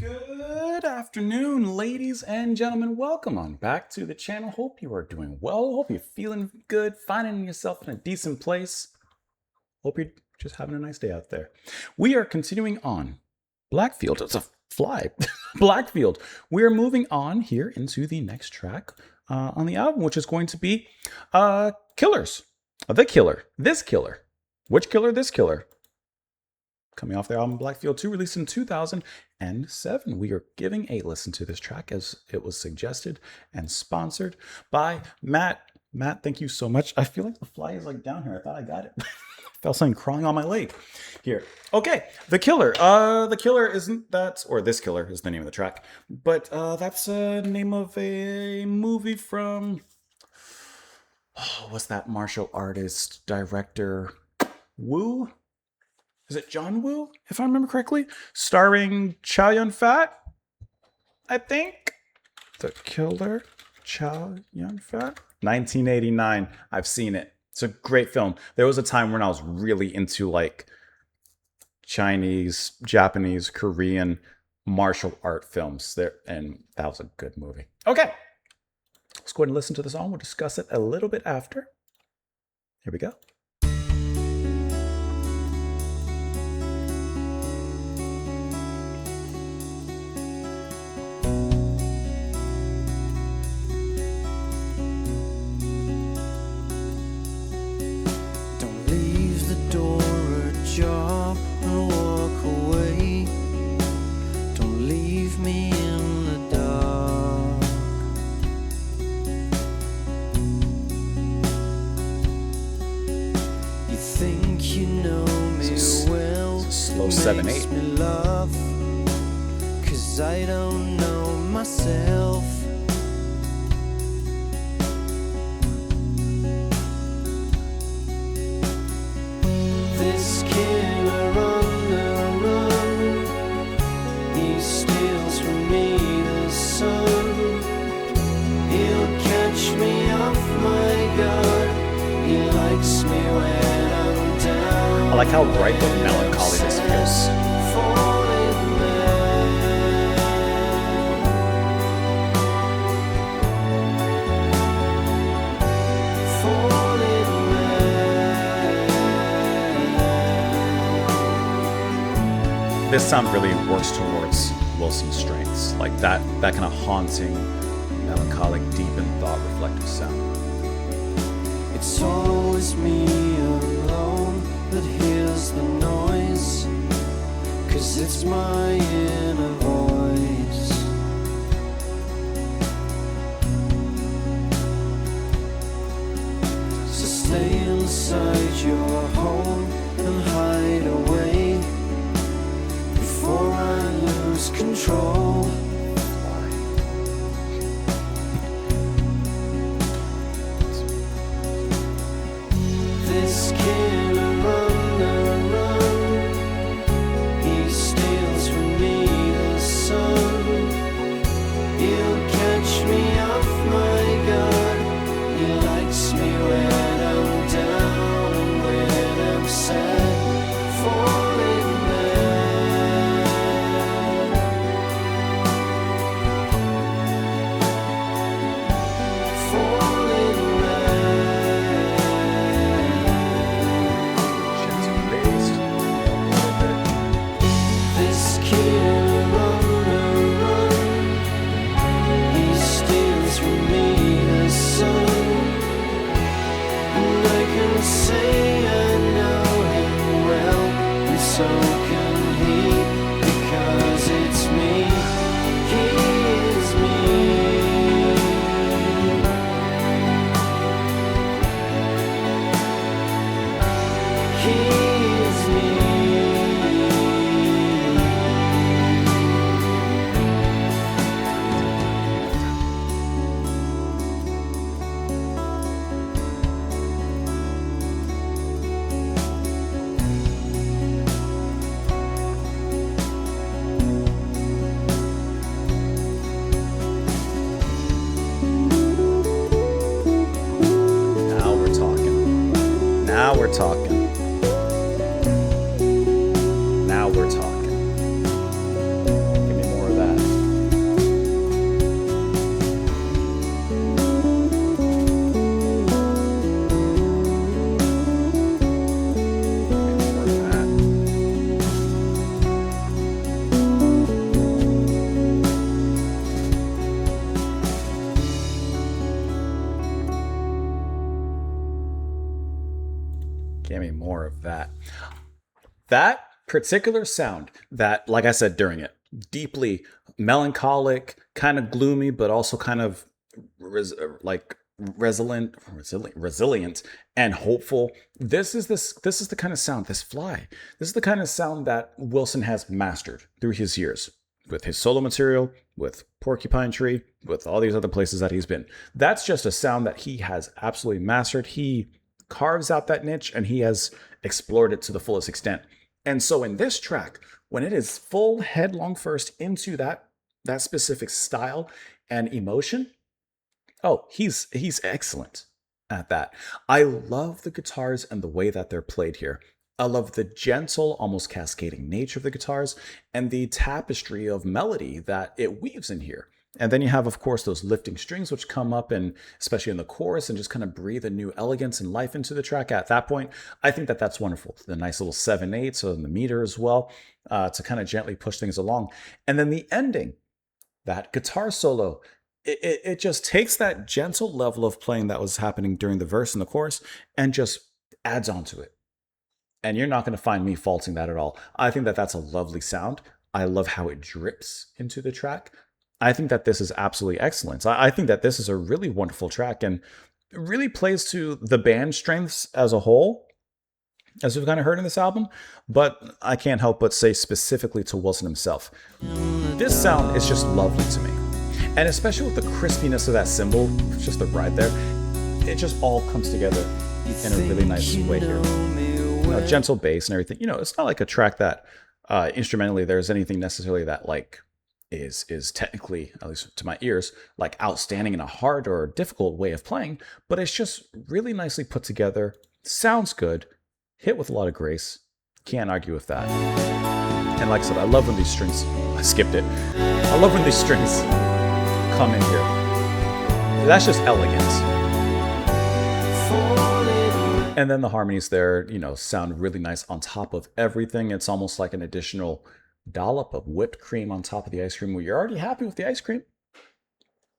Good afternoon, ladies and gentlemen. Welcome on back to the channel. Hope you are doing well. Hope you're feeling good, finding yourself in a decent place. Hope you're just having a nice day out there. We are continuing on. Blackfield, it's a fly. Blackfield. We're moving on here into the next track on the album, which is going to be Killers. The Killer. This Killer. Which Killer? This Killer. Coming off their album Blackfield 2, released in 2007. We are giving a listen to this track as it was suggested and sponsored by Matt. Matt, thank you so much. I feel like the fly is like down here. I thought I got it. I felt something crawling on my leg here. Okay, The Killer. The Killer isn't that, or This Killer is the name of the track, but that's the name of a movie from, what's that martial artist, director, Woo? Is it John Woo, if I remember correctly? Starring Chow Yun-fat, I think. The Killer, Chow Yun-fat. 1989. I've seen it. It's a great film. There was a time when I was really into like Chinese, Japanese, Korean martial art films there, and that was a good movie. Okay. Let's go ahead and listen to the song. We'll discuss it a little bit after. Here we go. Slow 7/8. Me love, 'cause I don't know myself. This killer on the run, he steals from me the sun. He'll catch me off my guard. He likes me when I'm down. I like how bright but melancholy this feels. This sound really works towards Wilson's strengths, like that kind of haunting, melancholic, deep and thought-reflective sound. It's always me alone that hears the noise, 'cause it's my inner voice. So stay inside your home and hide away before I lose control. This killer on the run, he steals from me the sun. He'll catch me off my guard. He likes me when I'm down and when I'm sad, falling so can he, because it's me, he is me. He is me. Now we're talking. Now we're talking. Give me more of that. more of that. That particular sound that, like I said during it, deeply melancholic, kind of gloomy, but also kind of like resilient, and hopeful. This is the kind of sound, this fly. This is the kind of sound that Wilson has mastered through his years with his solo material, with Porcupine Tree, with all these other places that he's been. That's just a sound that he has absolutely mastered. He carves out that niche and he has explored it to the fullest extent. And so in this track, when it is full headlong first into that specific style and emotion, oh, he's excellent at that. I love the guitars and the way that they're played here. I love the gentle, almost cascading nature of the guitars and the tapestry of melody that it weaves in here. And then you have, of course, those lifting strings which come up, and especially in the chorus, and just kind of breathe a new elegance and life into the track. At that point, I think that that's wonderful. The nice little 7/8 on the meter as well, to kind of gently push things along. And then the ending, that guitar solo, it just takes that gentle level of playing that was happening during the verse and the chorus and just adds on to it. And you're not going to find me faulting that at all. I think that that's a lovely sound. I love how it drips into the track. I think that this is absolutely excellent. I think that this is a really wonderful track and really plays to the band strengths as a whole, as we've kind of heard in this album. But I can't help but say specifically to Wilson himself, this sound is just lovely to me. And especially with the crispiness of that cymbal, just the ride there, it just all comes together in a really nice way here. Gentle bass and everything. It's not like a track that instrumentally there's anything necessarily that like is technically, at least to my ears, like outstanding in a hard or difficult way of playing, but it's just really nicely put together, sounds good, hit with a lot of grace. Can't argue with that. And like I said, I love when these strings, I skipped it. I love when these strings come in here. That's just elegance. And then the harmonies there, sound really nice on top of everything. It's almost like an additional dollop of whipped cream on top of the ice cream where you're already happy with the ice cream.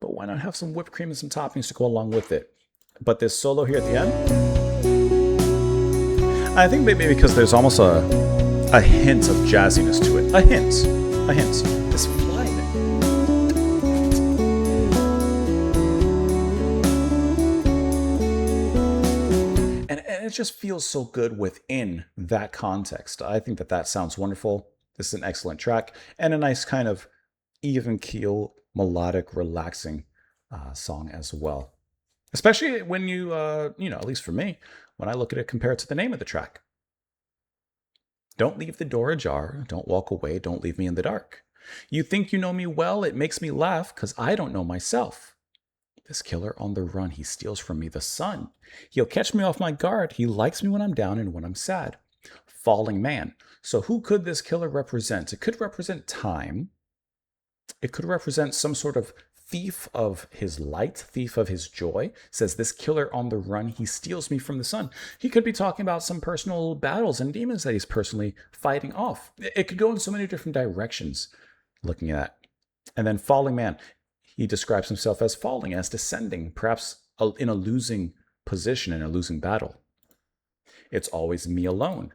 But why not have some whipped cream and some toppings to go along with it? But this solo here at the end, I think maybe because there's almost a hint of jazziness to it. A hint. This flying. And it just feels so good within that context. I think that sounds wonderful. This is an excellent track and a nice kind of even keel, melodic, relaxing song as well. Especially when you, at least for me, when I look at it compared to the name of the track. Don't leave the door ajar. Don't walk away. Don't leave me in the dark. You think you know me well. It makes me laugh because I don't know myself. This killer on the run, he steals from me the sun. He'll catch me off my guard. He likes me when I'm down and when I'm sad. Falling man. So who could this killer represent? It could represent time. It could represent some sort of thief of his light, thief of his joy. Says this killer on the run, he steals me from the sun. He could be talking about some personal battles and demons that he's personally fighting off. It could go in so many different directions looking at. And then falling man. He describes himself as falling, as descending, perhaps in a losing position, in a losing battle. It's always me alone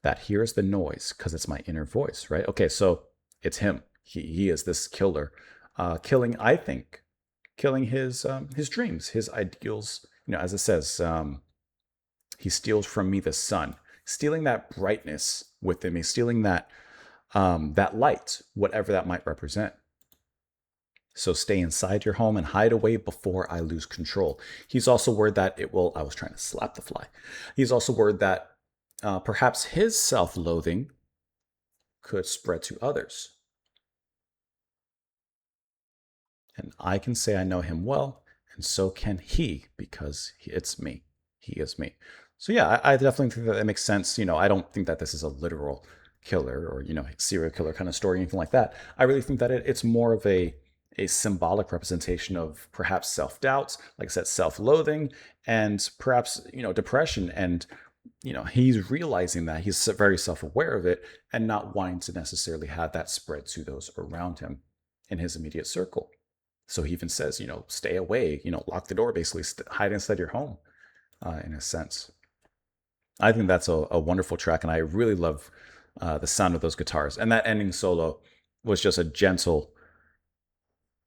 that hears the noise because it's my inner voice, right? Okay, so it's him. He is this killer, killing his dreams, his ideals. As it says, he steals from me the sun, stealing that brightness within me, stealing that light, whatever that might represent. So stay inside your home and hide away before I lose control. He's also worried that I was trying to slap the fly. He's also worried that perhaps his self-loathing could spread to others. And I can say I know him well, and so can he, because it's me. He is me. So yeah, I definitely think that makes sense. I don't think that this is a literal killer or, serial killer kind of story or anything like that. I really think that it's more of a symbolic representation of perhaps self-doubts, like I said, self-loathing, and perhaps, depression. And, he's realizing that he's very self-aware of it and not wanting to necessarily have that spread to those around him in his immediate circle. So he even says, stay away, lock the door, basically hide inside your home, in a sense. I think that's a wonderful track, and I really love the sound of those guitars. And that ending solo was just a gentle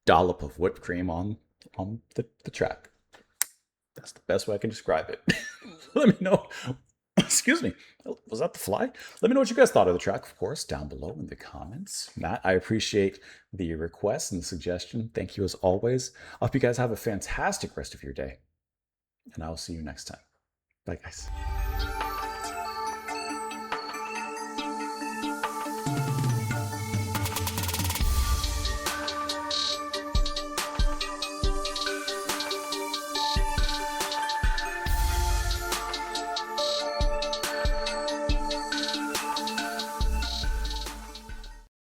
dollop of whipped cream on the track. That's the best way I can describe it. Let me know. Excuse me. Was that the fly? Let me know what you guys thought of the track, of course, down below in the comments. Matt, I appreciate the request and the suggestion. Thank you as always. I hope you guys have a fantastic rest of your day, and I will see you next time. Bye, guys.